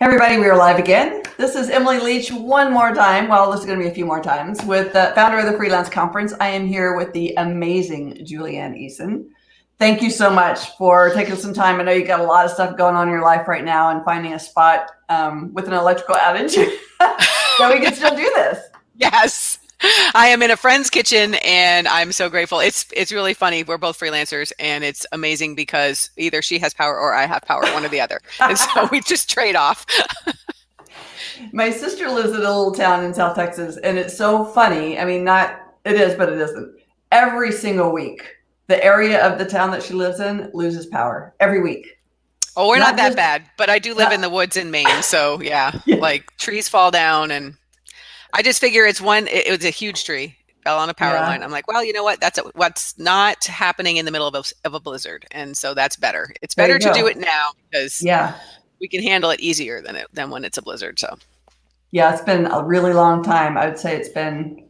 Hey everybody, we are live again. This is Emily Leach one more time. Well, this is going to be a few more times with the founder of the Freelance Conference. I am here with the amazing Julianne Eason. Thank you so much for taking some time. I know you got a lot of stuff going on in your life right now and finding a spot with an electrical outage so we can still do this. Yes. I am in a friend's kitchen and I'm so grateful. It's really funny. We're both freelancers and it's amazing because either she has power or I have power, one or the other. And so we just trade off. My sister lives in a little town in South Texas and it's so funny. I mean, it is, but it isn't. Every single week, the area of the town that she lives in loses power every week. Oh, we're not that bad, but I do live in the woods in Maine. So yeah, like trees fall down and I just figure it was a huge tree, fell on a power line. I'm like, well, you know what? That's what's not happening in the middle of a blizzard. And so that's better. It's better to do it now because we can handle it easier than when it's a blizzard. So yeah, it's been a really long time. I would say it's been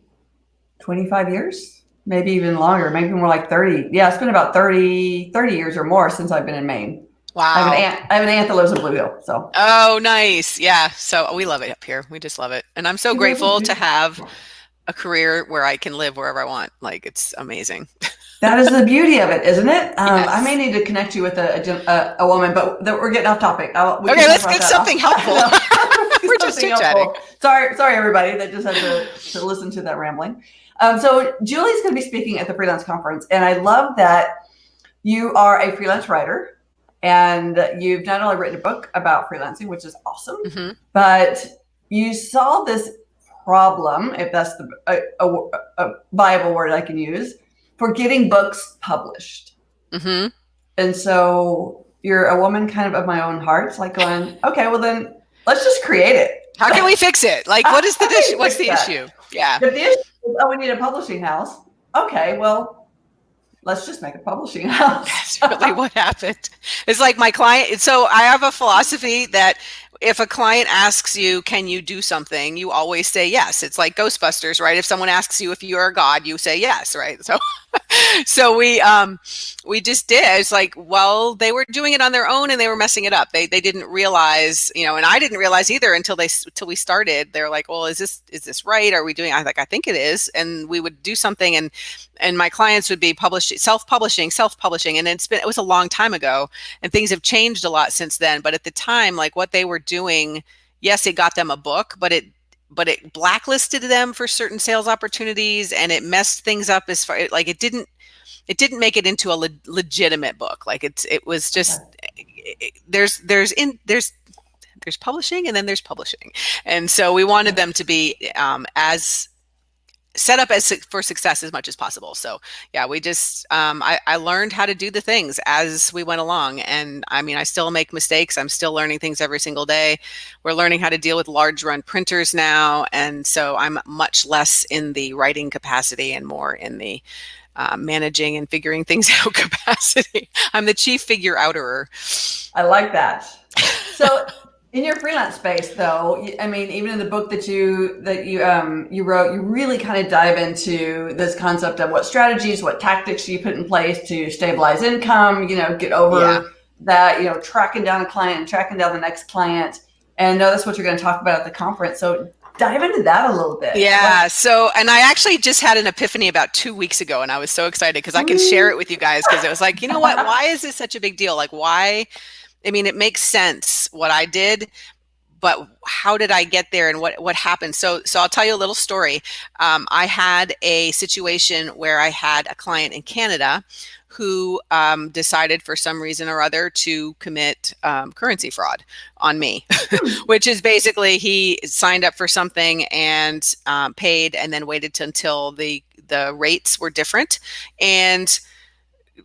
25 years, maybe even longer, maybe more like 30. Yeah, it's been about 30 years or more since I've been in Maine. Wow. I have an aunt that lives in Blue Hill. So. Oh, nice. Yeah. So we love it up here. We just love it. And I'm so grateful to have a career where I can live wherever I want. Like, it's amazing. That is the beauty of it, isn't it? Yes. I may need to connect you with a woman, but we're getting off topic. Okay, let's get something helpful. We're just chit-chatting. Sorry, everybody that just had to listen to that rambling. So Julie's going to be speaking at the Freelance Conference, and I love that you are a freelance writer. And you've not only written a book about freelancing, which is awesome, but you saw this problem, if that's a viable word I can use, for getting books published. And so you're a woman kind of my own heart, like going, okay, well then let's just create it. How can we fix it? Like, what is the issue? What's the issue? Yeah. If the issue is, we need a publishing house. Okay, well, let's just make a publishing house. That's really what happened. It's like my client. So I have a philosophy that if a client asks you, can you do something? You always say yes. It's like Ghostbusters, right? If someone asks you if you're a god, you say yes, right? So we just did. It's like, well, they were doing it on their own and they were messing it up. They didn't realize, and I didn't realize either until we started. They're like, well, is this right? Are we doing? I was like, I think it is. And we would do something and my clients would be self-publishing. And it was a long time ago and things have changed a lot since then. But at the time, like what they were doing, yes, it got them a book, but it blacklisted them for certain sales opportunities and it messed things up as far like it didn't make it into a legitimate book. Like it was just there's publishing and then there's publishing. And so we wanted them to be as set up for success as much as possible. So yeah, we just, I learned how to do the things as we went along. And I mean, I still make mistakes. I'm still learning things every single day. We're learning how to deal with large run printers now. And so I'm much less in the writing capacity and more in the managing and figuring things out capacity. I'm the chief figure outerer. I like that. So in your freelance space, though, I mean, even in the book that you wrote, you really kind of dive into this concept of what strategies, what tactics you put in place to stabilize income, get over that, tracking down a client and tracking down the next client. And I know that's what you're going to talk about at the conference. So dive into that a little bit. Yeah. So, and I actually just had an epiphany about 2 weeks ago and I was so excited because I can share it with you guys because it was like, you know what, why is this such a big deal? Like why? I mean, it makes sense what I did, but how did I get there and what happened? So I'll tell you a little story. I had a situation where I had a client in Canada who decided for some reason or other to commit currency fraud on me, which is basically he signed up for something and paid and then waited until the rates were different and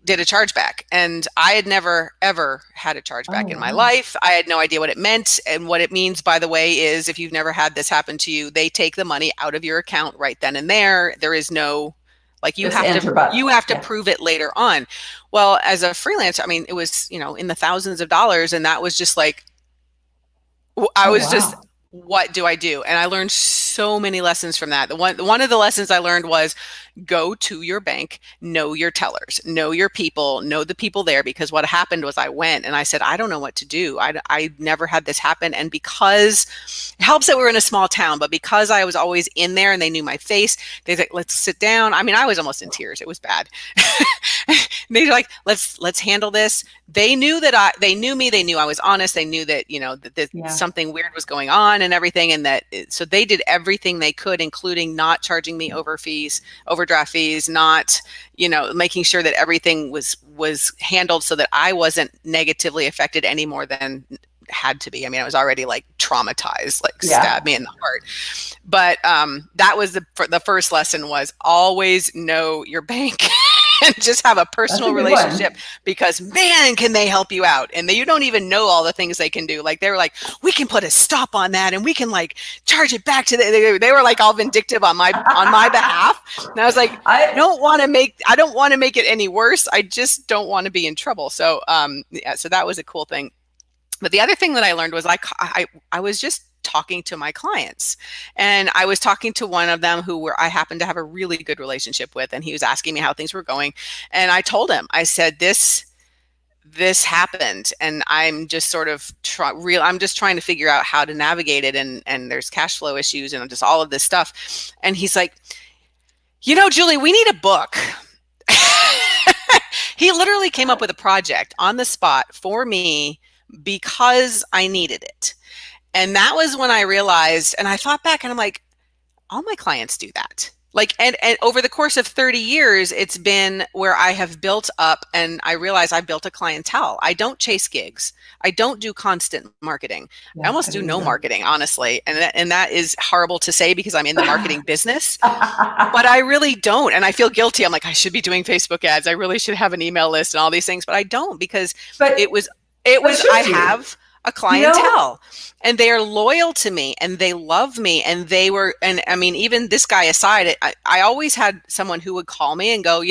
did a chargeback. And I had never, ever had a chargeback in my life. I had no idea what it meant. And what it means, by the way, is if you've never had this happen to you, they take the money out of your account right then and there. There is no, like you have to prove it later on. Well, as a freelancer, I mean, it was, in the thousands of dollars. And that was just like, I was just, what do I do? And I learned so many lessons from that. One of the lessons I learned was go to your bank, know your tellers, know your people, know the people there. Because what happened was I went and I said, I don't know what to do. I never had this happen. And because it helps that we were in a small town, but because I was always in there and they knew my face, they said, let's sit down. I mean, I was almost in tears. It was bad. They're like, let's handle this. They knew that they knew me. They knew I was honest. They knew that, that something weird was going on and everything. And so they did everything they could, including not charging me overdraft fees, not, making sure that everything was handled so that I wasn't negatively affected any more than had to be. I mean, I was already like traumatized, like stabbed me in the heart. But that was the first lesson, was always know your bank. And just have a personal relationship, because man, can they help you out. And you don't even know all the things they can do. Like they were like, we can put a stop on that and we can like charge it back to they were like all vindictive on my behalf. And I was like, I don't want to make it any worse. I just don't want to be in trouble. So so that was a cool thing. But the other thing that I learned was I was just talking to my clients, and I was talking to one of them I happened to have a really good relationship with, and he was asking me how things were going. And I told him, I said, this happened, and I'm just sort of I'm just trying to figure out how to navigate it. And there's cash flow issues and just all of this stuff. And he's like, Julie, we need a book. He literally came up with a project on the spot for me because I needed it. And that was when I realized, and I thought back and I'm like, all my clients do that. Like, and over the course of 30 years, it's been where I have built up, and I realize I built a clientele. I don't chase gigs. I don't do constant marketing. I almost do no marketing, honestly. And that is horrible to say because I'm in the marketing business, but I really don't. And I feel guilty. I'm like, I should be doing Facebook ads. I really should have an email list and all these things, but I don't, because I have a clientele, and they are loyal to me and they love me. And I mean, even this guy aside, I always had someone who would call me and go,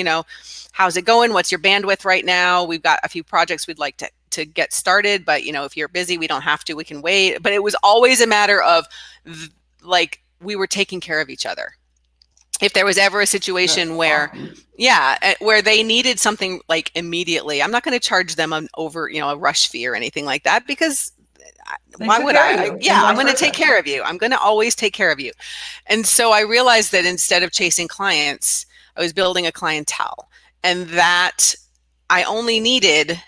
how's it going? What's your bandwidth right now? We've got a few projects we'd like to get started, but if you're busy, we don't have to, we can wait. But it was always a matter of like, we were taking care of each other. If there was ever a situation where they needed something like immediately, I'm not going to charge them a rush fee or anything like that, because why would I? I'm going to take care of you. I'm going to always take care of you. And so I realized that instead of chasing clients, I was building a clientele, and that I only needed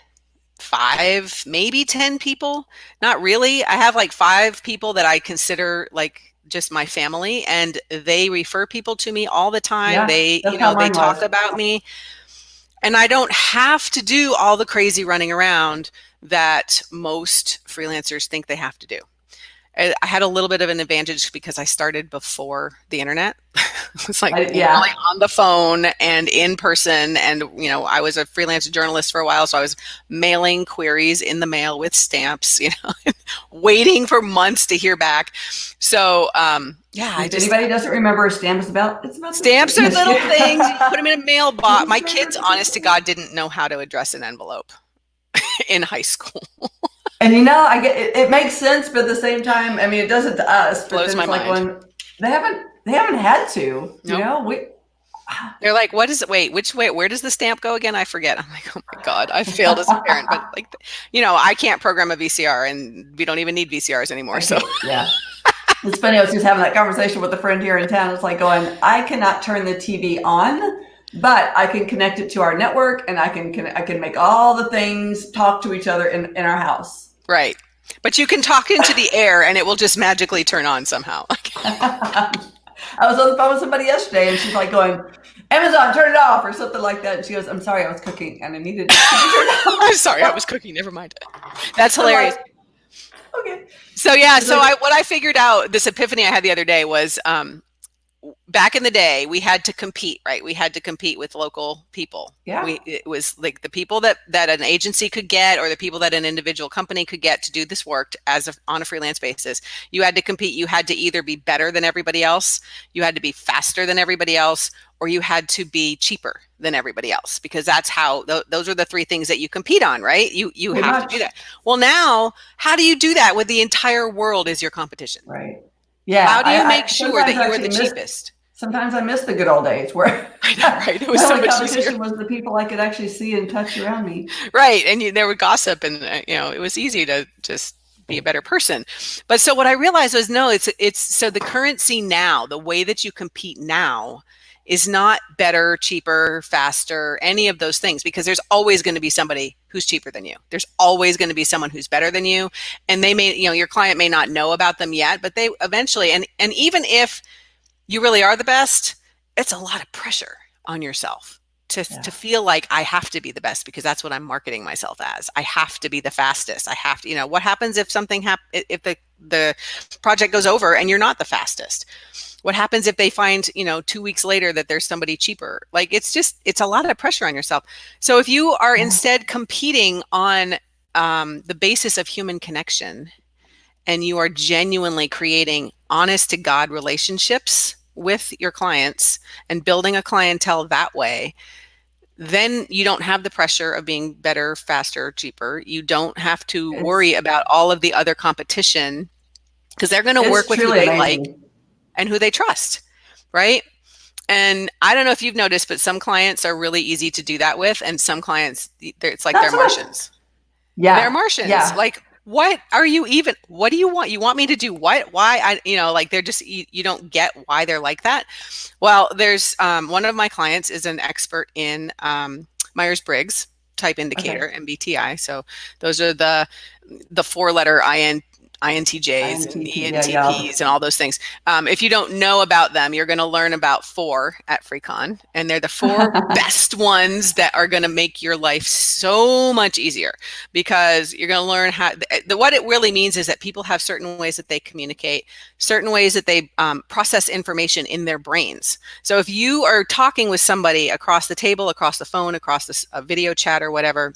5, maybe 10 people. Not really. I have like 5 people that I consider like just my family, and they refer people to me all the time. They talk about me, and I don't have to do all the crazy running around that most freelancers think they have to do. I had a little bit of an advantage because I started before the internet. It's like really on the phone and in person. And, I was a freelance journalist for a while. So I was mailing queries in the mail with stamps, waiting for months to hear back. So, if anybody doesn't remember, stamps about stamps are little things. You put them in a mailbox. My kids, honest to God, didn't know how to address an envelope in high school. And I get it makes sense, but at the same time, I mean, it doesn't to us. Blows my mind. When they haven't had to. Nope. They're like, which way? Where does the stamp go again? I forget. I'm like, oh my God, I failed as a parent. But like, I can't program a VCR, and we don't even need VCRs anymore. So yeah. It's funny. I was just having that conversation with a friend here in town. It's like going, I cannot turn the TV on, but I can connect it to our network, and I can make all the things talk to each other in our house. Right. But you can talk into the air and it will just magically turn on somehow. I was on the phone with somebody yesterday, and she's like going, Amazon, turn it off, or something like that. And she goes, I'm sorry, I was cooking and I needed to turn it off. I'm sorry, I was cooking. Never mind. That's hilarious. Okay. So what I figured out, this epiphany I had the other day was, back in the day, we had to compete, right? We had to compete with local people. Yeah. It was like the people that an agency could get, or the people that an individual company could get to do this work on a freelance basis. You had to compete. You had to either be better than everybody else, you had to be faster than everybody else, or you had to be cheaper than everybody else, because that's how those are the 3 things that you compete on, right? You have to do that. Well, now, how do you do that with the entire world as your competition? Right. Yeah. How do you make sure that you are the cheapest? Sometimes I miss the good old days where I know, right? It was my so only much competition easier. was the people I could actually see and touch around me. Right. And there would gossip and, it was easy to just be a better person. But so what I realized was, no, it's so the currency now, the way that you compete now is not better, cheaper, faster, any of those things, because there's always going to be somebody who's cheaper than you. There's always going to be someone who's better than you. And they may, your client may not know about them yet, but they eventually, and even if you really are the best, it's a lot of pressure on yourself to feel like I have to be the best, because that's what I'm marketing myself as. I have to be the fastest. I have to, what happens if something if the project goes over and you're not the fastest? What happens if they find, 2 weeks later that there's somebody cheaper? Like, it's a lot of pressure on yourself. So if you are instead competing on the basis of human connection, and you are genuinely creating honest to God relationships with your clients and building a clientele that way, then you don't have the pressure of being better, faster, cheaper. You don't have to worry about all of the other competition, because they're going to work with who they like and who they trust, right? And I don't know if you've noticed, but some clients are really easy to do that with, and some clients, it's like they're Martians. Yeah. They're Martians. Yeah. Like, what do you want? You want me to do what? Why? Like, they're just, you don't get why they're like that. Well, there's one of my clients is an expert in Myers-Briggs type indicator, MBTI. So those are the 4-letter INTJs and ENTPs and all those things. If you don't know about them, you're going to learn about 4 at FreeCon, and they're the 4 best ones that are going to make your life so much easier, because you're going to learn how. What it really means is that people have certain ways that they communicate, certain ways that they process information in their brains. So if you are talking with somebody across the table, across the phone, across a video chat or whatever,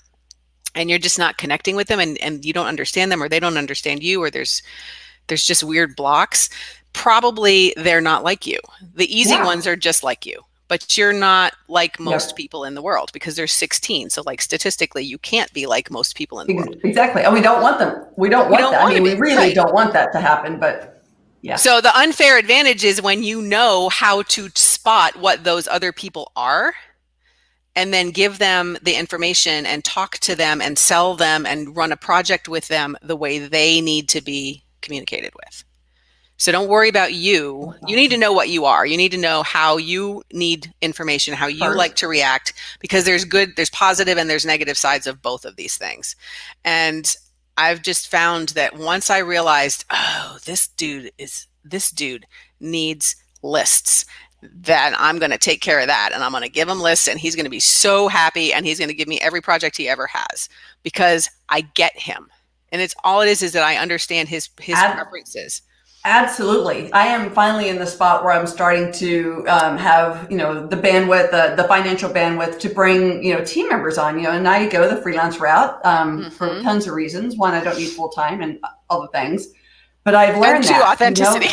and you're just not connecting with them, and you don't understand them, or they don't understand you, or there's just weird blocks, probably they're not like you. The easy ones are just like you, but you're not like most people in the world, because there's 16. So, like, statistically, you can't be like most people in the world. Exactly. And we don't want them. We don't want that. I mean, we really don't want that to happen, but yeah. So the unfair advantage is when you know how to spot what those other people are, and then give them the information and talk to them and sell them and run a project with them the way they need to be communicated with. So don't worry about you. You need to know what you are. You need to know how you need information, how you like to react, because there's positive and there's negative sides of both of these things. And I've just found that once I realized, this dude needs lists, then I'm going to take care of that, and I'm going to give him lists, and he's going to be so happy, and he's going to give me every project he ever has, because I get him. And it's all it is that I understand his preferences. Absolutely. I am finally in the spot where I'm starting to have, the bandwidth, the financial bandwidth to bring, team members on, and I go the freelance route for tons of reasons. One, I don't need full time and all the things, but I've learned that. Authenticity.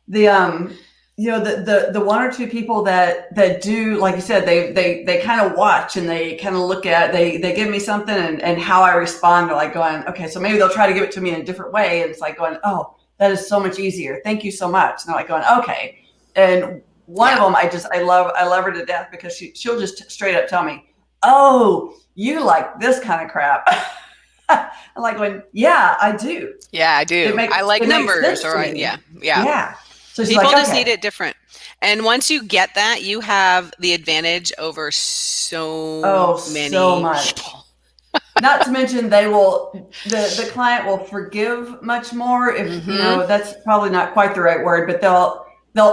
The 1 or 2 people that do, like you said, they kind of watch and they kind of look at, they give me something, and how I respond, they're like going, okay, so maybe they'll try to give it to me in a different way. And it's like going, oh, that is so much easier. Thank you so much. And they're like going, okay. And one of them, I love her to death, because she'll just straight up tell me, oh, you like this kind of crap. I'm like going, yeah, I do. Yeah, I do. I like numbers, or yeah. So people just need it different. And once you get that, you have the advantage over so many people. Not to mention, the client will forgive much more if, that's probably not quite the right word, but they'll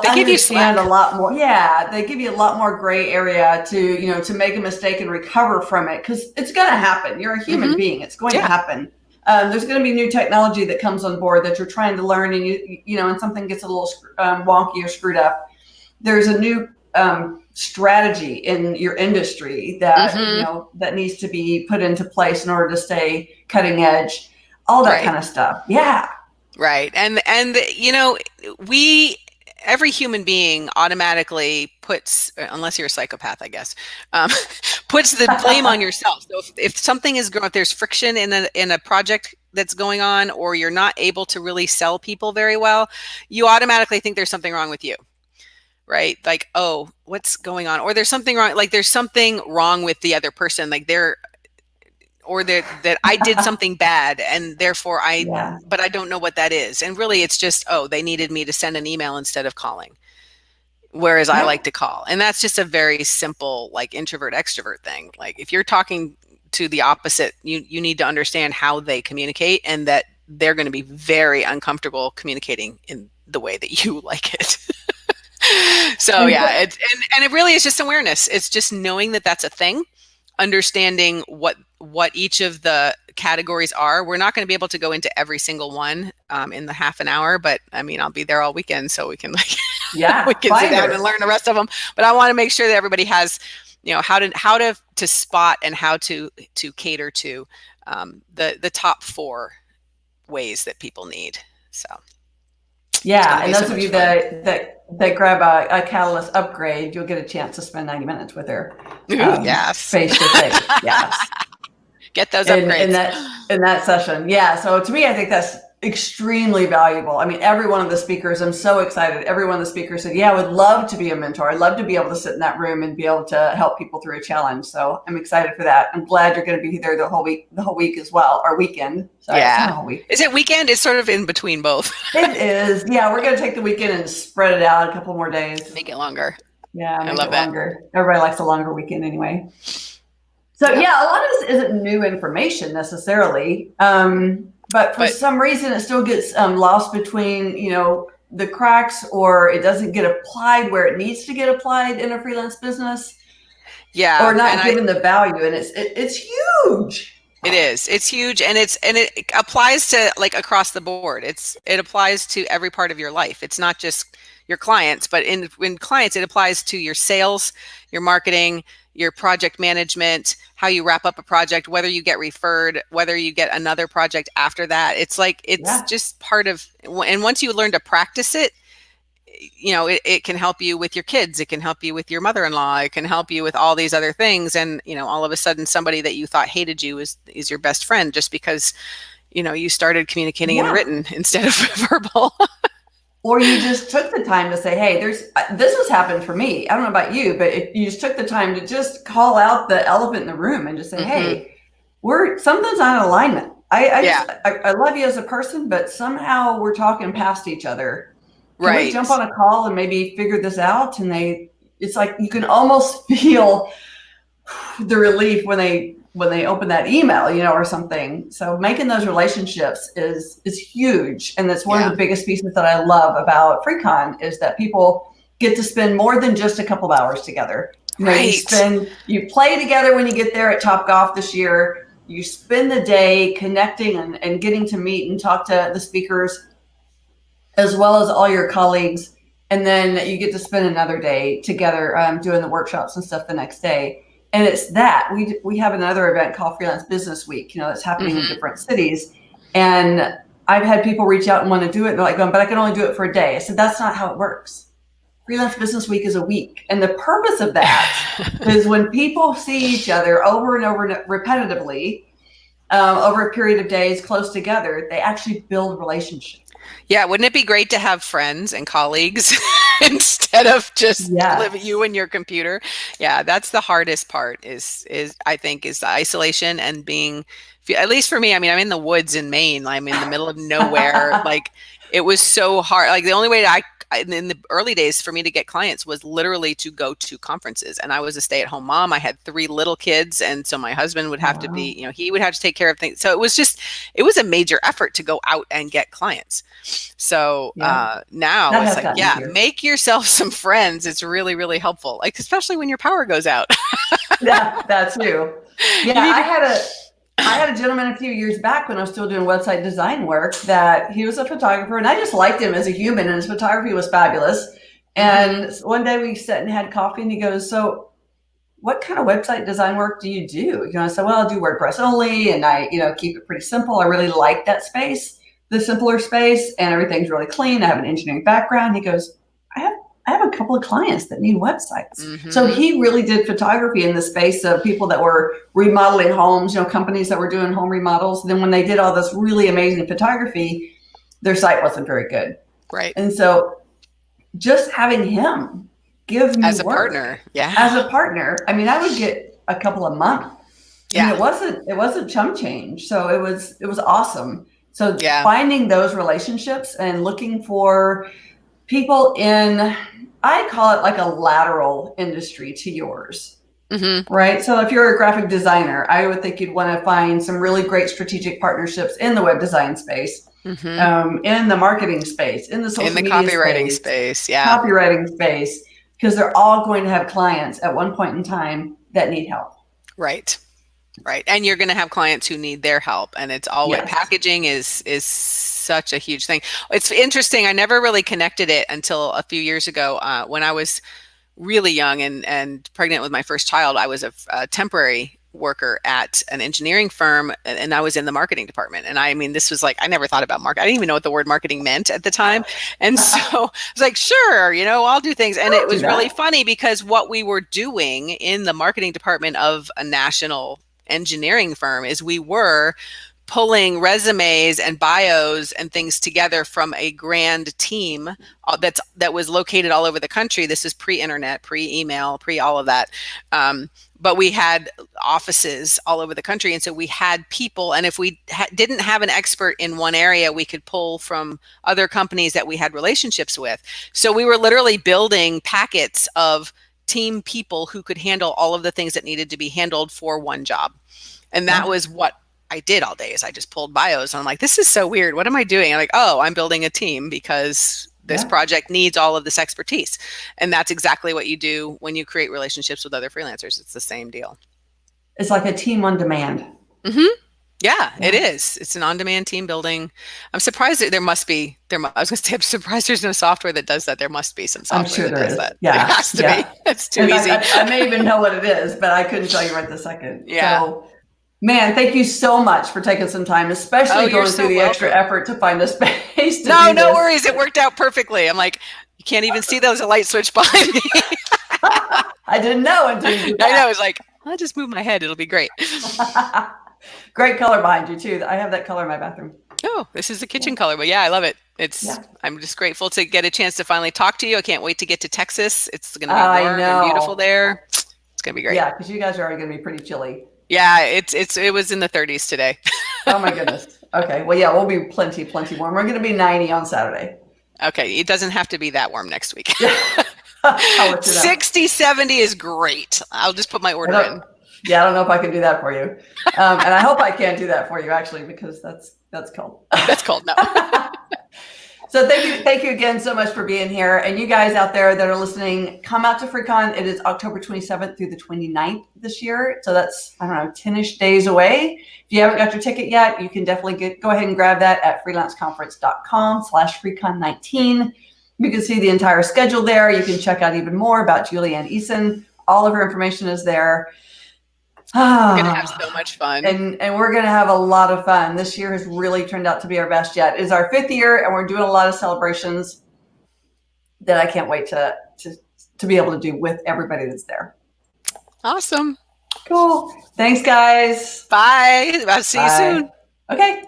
understand a lot more. Yeah. They give you a lot more gray area to make a mistake and recover from it, because it's going to happen. You're a human being. It's going to happen. There's going to be new technology that comes on board that you're trying to learn, and and something gets a little wonky or screwed up. There's a new strategy in your industry that that needs to be put into place in order to stay cutting edge. All that kind of stuff. Yeah. Right. And we every human being automatically puts, unless you're a psychopath, I guess, puts the blame on yourself. So if something is going, if there's friction in a project that's going on, or you're not able to really sell people very well, you automatically think there's something wrong with you, right? Like, oh, what's going on? Or there's something wrong, like there's something wrong with the other person, like that I did something bad, and therefore Yeah. but I don't know what that is. And really it's just, oh, they needed me to send an email instead of calling, whereas I like to call. And that's just a very simple, like, introvert extrovert thing. Like, if you're talking to the opposite, you need to understand how they communicate, and that they're going to be very uncomfortable communicating in the way that you like it. So yeah, and it really is just awareness. It's just knowing that that's a thing, understanding what each of the categories are. We're not going to be able to go into every single one in the half an hour, but I mean, I'll be there all weekend, so we can we can sit down and learn the rest of them. But I want to make sure that everybody has, how to spot and how to cater to the top 4 ways that people need. So yeah, and those of you that grab a Catalyst upgrade, you'll get a chance to spend 90 minutes with her. Yes, face to face. Yes, get those upgrades in that session. Yeah, so to me, I think that's extremely valuable. I mean, every one of the speakers, I'm so excited. Every one of the speakers said, yeah, I would love to be a mentor. I'd love to be able to sit in that room and be able to help people through a challenge. So I'm excited for that. I'm glad you're going to be there the whole week as well, or weekend. Sorry, yeah. the whole week. Is it weekend? It's sort of in between both. It is. Yeah, we're going to take the weekend and spread it out a couple more days. Make it longer. Yeah, I love that. Longer. Everybody likes a longer weekend anyway. So yeah, a lot of this isn't new information necessarily. But for some reason, it still gets lost between, the cracks, or it doesn't get applied where it needs to get applied in a freelance business. Yeah. Or not given the value. And it's huge. It is. It's huge. And it applies to, like, across the board. It applies to every part of your life. It's not just your clients, but in clients, it applies to your sales, your marketing, your project management, how you wrap up a project, whether you get referred, whether you get another project after that. It's like, just part of, and once you learn to practice it, it can help you with your kids. It can help you with your mother-in-law. It can help you with all these other things. And, all of a sudden somebody that you thought hated you is your best friend, just because, you started communicating in written instead of verbal. Or you just took the time to say, hey, this has happened for me. I don't know about you, but if you just took the time to just call out the elephant in the room and just say, hey, something's not in alignment. I love you as a person, but somehow we're talking past each other. Can we jump on a call and maybe figure this out? And it's like you can almost feel the relief when they open that email, or something. So making those relationships is huge. And that's one of the biggest pieces that I love about FreeCon, is that people get to spend more than just a couple of hours together. You play together when you get there at Topgolf this year. You spend the day connecting and getting to meet and talk to the speakers, as well as all your colleagues. And then you get to spend another day together doing the workshops and stuff the next day. And it's that we have another event called Freelance Business Week, that's happening in different cities. And I've had people reach out and want to do it. They're like, but I can only do it for a day. I said, that's not how it works. Freelance Business Week is a week. And the purpose of that is when people see each other over and over repetitively, over a period of days close together, they actually build relationships. Yeah, wouldn't it be great to have friends and colleagues instead of just you and your computer? Yeah, that's the hardest part is I think is the isolation and being, at least for me, I mean, I'm in the woods in Maine. I'm in the middle of nowhere. Like, it was so hard. Like, the only way in the early days for me to get clients was literally to go to conferences. And I was a stay-at-home mom. I had 3 little kids. And so my husband would have to be, he would have to take care of things. So it was a major effort to go out and get clients. So now it's like, make yourself some friends. It's really, really helpful. Like, especially when your power goes out. Yeah, that's true. Yeah, I had a gentleman a few years back when I was still doing website design work, that he was a photographer, and I just liked him as a human, and his photography was fabulous. And one day we sat and had coffee, and he goes, so what kind of website design work do you do? I said, well, I do WordPress only, and I, keep it pretty simple. I really like that space, the simpler space, and everything's really clean. I have an engineering background. He goes, I have a couple of clients that need websites. Mm-hmm. So he really did photography in the space of people that were remodeling homes, companies that were doing home remodels. And then when they did all this really amazing photography, their site wasn't very good. Right. And so just having him give me As a work partner. Yeah. as a partner, I mean, I would get a couple a month. Yeah. And it wasn't chump change. So it was awesome. So finding those relationships and looking for people in, I call it like a lateral industry to yours. Mm-hmm. Right. So if you're a graphic designer, I would think you'd want to find some really great strategic partnerships in the web design space, in the marketing space, in the social media copywriting space. Yeah. Copywriting space, because they're all going to have clients at one point in time that need help. Right. Right. And you're going to have clients who need their help. And it's always packaging is such a huge thing. It's interesting. I never really connected it until a few years ago when I was really young and pregnant with my first child. I was a temporary worker at an engineering firm, and I was in the marketing department. And I mean, this was like, I never thought about marketing. I didn't even know what the word marketing meant at the time. And so I was like, sure, I'll do things. And it was really funny because what we were doing in the marketing department of a national engineering firm is we were pulling resumes and bios and things together from a grand team that was located all over the country. This is pre-internet, pre-email, pre-all of that. But we had offices all over the country. And so we had people, and if we didn't have an expert in one area, we could pull from other companies that we had relationships with. So we were literally building packets of team people who could handle all of the things that needed to be handled for one job. And that was what I did all day, is I just pulled bios. And I'm like, this is so weird. What am I doing? I'm like, oh, I'm building a team because this project needs all of this expertise. And that's exactly what you do when you create relationships with other freelancers. It's the same deal. It's like a team on demand. Mm-hmm. Yeah, it is. It's an on-demand team building. I'm surprised that I was going to say, I'm surprised there's no software that does that. There must be some software that does that. Yeah. There has to be. It's too easy. I may even know what it is, but I couldn't tell you right this second. Yeah. So, man, thank you so much for taking some time, especially going through the extra effort to find a space. No worries. It worked out perfectly. I'm like, you can't even see there's a light switch behind me. I didn't know until you did that. I know. It's like, I'll just move my head. It'll be great. Great color behind you too. I have that color in my bathroom. Oh, this is the kitchen color, but yeah, I love it. I'm just grateful to get a chance to finally talk to you. I can't wait to get to Texas. It's going to be warm and beautiful there. It's going to be great. Yeah, because you guys are already going to be pretty chilly. Yeah, it was in the 30s today. Oh my goodness. Okay. Well, yeah, we'll be plenty warm. We're going to be 90 on Saturday. Okay. It doesn't have to be that warm next week. I'll let you know. 60, 70 is great. I'll just put my order in. Yeah, I don't know if I can do that for you. And I hope I can't do that for you, actually, because that's cold. That's cold, no. So thank you again so much for being here. And you guys out there that are listening, come out to FreeCon. It is October 27th through the 29th this year. So that's, 10-ish days away. If you haven't got your ticket yet, you can definitely go ahead and grab that at freelanceconference.com/FreeCon19. You can see the entire schedule there. You can check out even more about Julie and Eason. All of her information is there. We're going to have so much fun. And we're going to have a lot of fun. This year has really turned out to be our best yet. It is our 5th year, and we're doing a lot of celebrations that I can't wait to be able to do with everybody that's there. Awesome. Cool. Thanks, guys. Bye. I'll see you soon. Okay.